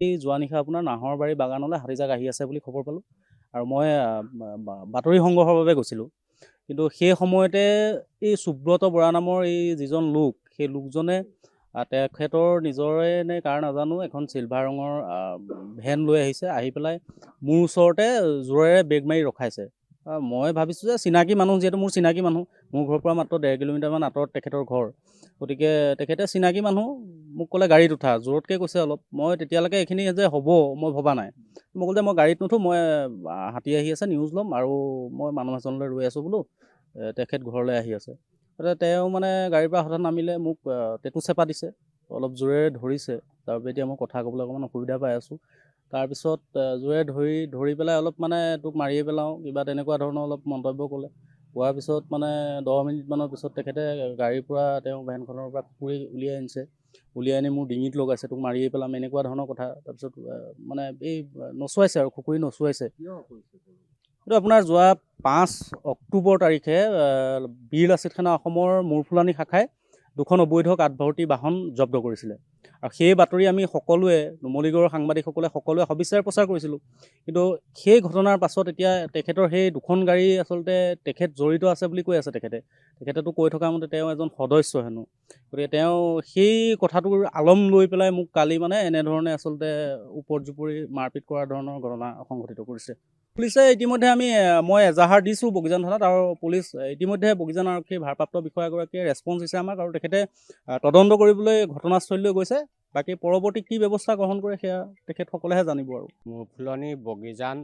এই যোৱা নিশা আপোনাৰ নাহৰবাৰী বাগানলৈ হাতীজাক আহি আছে বুলি খবৰ পালোঁ আৰু মই বাতৰি সংগ্ৰহৰ বাবে গৈছিলোঁ। কিন্তু সেই সময়তে এই সুব্ৰত বৰা নামৰ এই যিজন লোক, সেই লোকজনে তেখেতৰ নিজৰে নে কাৰ নাজানো এখন চিলভাৰ ৰঙৰ ভেন লৈ আহিছে, আহি পেলাই মোৰ ওচৰতে জোৰেৰে বেগ মাৰি ৰখাইছে। মই ভাবিছোঁ যে চিনাকি মানুহ, যিহেতু মোৰ চিনাকি মানুহ, মোৰ ঘৰৰ পৰা মাত্ৰ 1.5 কিলোমিটাৰমান আঁতৰত তেখেতৰ ঘৰ, গতিকে তেখেতে চিনাকি মানুহ, মোক ক'লে গাড়ীত উঠা, জোৰতকৈ কৈছে অলপ। মই তেতিয়ালৈকে এইখিনি যে হ'ব মই ভবা নাই। মই ক'লো যে মই গাড়ীত নুঠোঁ, মই হাতী আহি আছে, নিউজ ল'ম, আৰু মই মানুহ এজনলৈ ৰৈ আছোঁ বোলো, তেখেত ঘৰলৈ আহি আছে। তেওঁ মানে গাড়ীৰ পৰা হঠাৎ নামিলে, মোক টেটু চেপা দিছে, অলপ জোৰেৰে ধৰিছে, তাৰ বাবে এতিয়া মই কথা ক'বলৈ অকণমান অসুবিধা পাই আছোঁ। তাৰপিছত জোৰে ধৰি পেলাই অলপ মানে তোক মাৰিয়ে পেলাওঁ কিবা তেনেকুৱা ধৰণৰ অলপ মন্তব্য ক'লে। কোৱাৰ পিছত মানে 10 মিনিটমানৰ পিছত তেখেতে গাড়ীৰ পৰা তেওঁ ভেনখনৰ পৰা কুকুৰি উলিয়াই আনিছে, উলিয়াই আনি মোৰ ডিঙিত লগাইছে, তোক মাৰিয়ে পেলাম, এনেকুৱা ধৰণৰ কথা। তাৰপিছত মানে এই নচুৱাইছে আৰু খুকুৰি নচুৱাইছে। এইটো আপোনাৰ যোৱা 5 অক্টোবৰ তাৰিখে বীৰ লাচিত সেনা অসমৰ মূৰফুলানি শাখাই 2খন অবৈধ কাঠভৰ্তি বাহন জব্দ কৰিছিলে। আৰু সেই বাতৰি আমি সকলোৱে, নুমলীগড়ৰ সাংবাদিকসকলে সকলোৱে সবিস্তাৰে প্ৰচাৰ কৰিছিলোঁ। কিন্তু সেই ঘটনাৰ পাছত এতিয়া তেখেতৰ সেই 2খন গাড়ী আচলতে তেখেত জড়িত আছে বুলি কৈ আছে তেখেতেতো কৈ থকা মতে তেওঁ এজন সদস্য হেনো। গতিকে তেওঁ সেই কথাটোৰ আলম লৈ পেলাই মোক কালি মানে এনেধৰণে আচলতে ওপৰত জুপুৰি মাৰপিট কৰাৰ ধৰণৰ ঘটনা সংঘটিত কৰিছে। পুলিচে ইতিমধ্যে মই এজাহাৰ দিছোঁ বগীজান থানাত, আৰু পুলিচ ইতিমধ্যে বগীজান আৰক্ষীৰ ভাৰপ্ৰাপ্ত বিষয়াগৰাকীয়ে ৰেছপন্স দিছে আমাক, আৰু তেখেতে তদন্ত কৰিবলৈ ঘটনাস্থলীলৈ গৈছে। বাকী পৰৱৰ্তী কি ব্যৱস্থা গ্ৰহণ কৰে সেয়া তেখেতসকলেহে জানিব। আৰু মূৰফুলনি, বগীজান,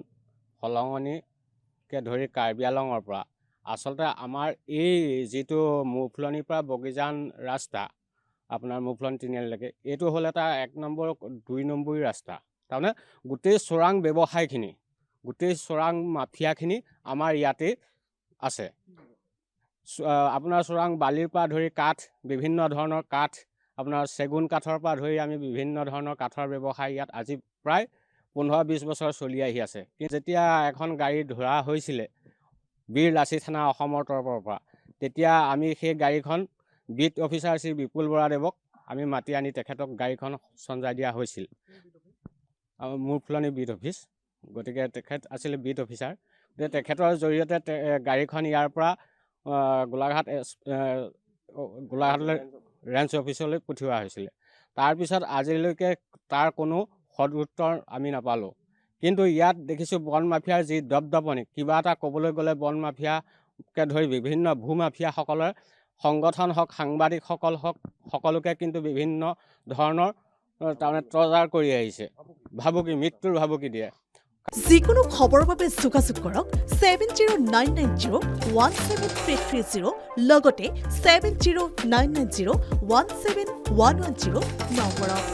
ফলঙনিকে ধৰি কাৰ্বি আংলঙৰ পৰা আচলতে আমাৰ এই যিটো মূৰফুলনিৰ পৰা বগীজান ৰাস্তা, আপোনাৰ মূৰফুলনি তিনিআলিলৈকে, এইটো হ'ল এটা 1 নম্বৰ 2 নম্বৰী ৰাস্তা। তাৰমানে গোটেই চোৰাং ব্যৱসায়খিনি, গোটেই চোৰাং মাফিয়াখিনি আমাৰ ইয়াতে আছে। আপোনাৰ চোৰাং বালিৰ পৰা ধৰি কাঠ, বিভিন্ন ধৰণৰ কাঠ, আপোনাৰ চেগুন কাঠৰ পৰা ধৰি আমি বিভিন্ন ধৰণৰ কাঠৰ ব্যৱসায় ইয়াত আজি প্ৰায় 15-20 বছৰ চলি আহি আছে। যেতিয়া এখন গাড়ী ধৰা হৈছিলে বীৰ লাচিত সেনা অসমৰ তৰফৰ পৰা, তেতিয়া আমি সেই গাড়ীখন বিট অফিচাৰ শ্ৰী বিপুল বৰাদেৱক আমি মাতি আনি তেখেতক গাড়ীখন চঞ্জাই দিয়া হৈছিল। মূৰফুলনি বিট অফিচ, গতিকে তেখেত আছিলে বিট অফিচাৰ। গতিকে তেখেতৰ জৰিয়তে গাড়ীখন ইয়াৰ পৰা গোলাঘাটলৈ ৰেঞ্জ অফিচলৈ পঠিওৱা হৈছিলে। তাৰপিছত আজিলৈকে তাৰ কোনো সদুত্তৰ আমি নাপালোঁ। কিন্তু ইয়াত দেখিছোঁ বন মাফিয়াৰ যি দপদপনি, কিবা এটা ক'বলৈ গ'লে বন মাফিয়াকে ধৰি বিভিন্ন ভূমাফিয়াসকলৰ সংগঠন হওক, সাংবাদিকসকল হওক, সকলোকে কিন্তু বিভিন্ন ধৰণৰ তাৰমানে টৰ্চাৰ কৰি আহিছে, মৃত্যুৰ ভাবুকি দিয়ে। যিকোনো খবৰৰ বাবে যোগাযোগ কৰক 7099017330 লগতে 7099017110 নম্বৰত।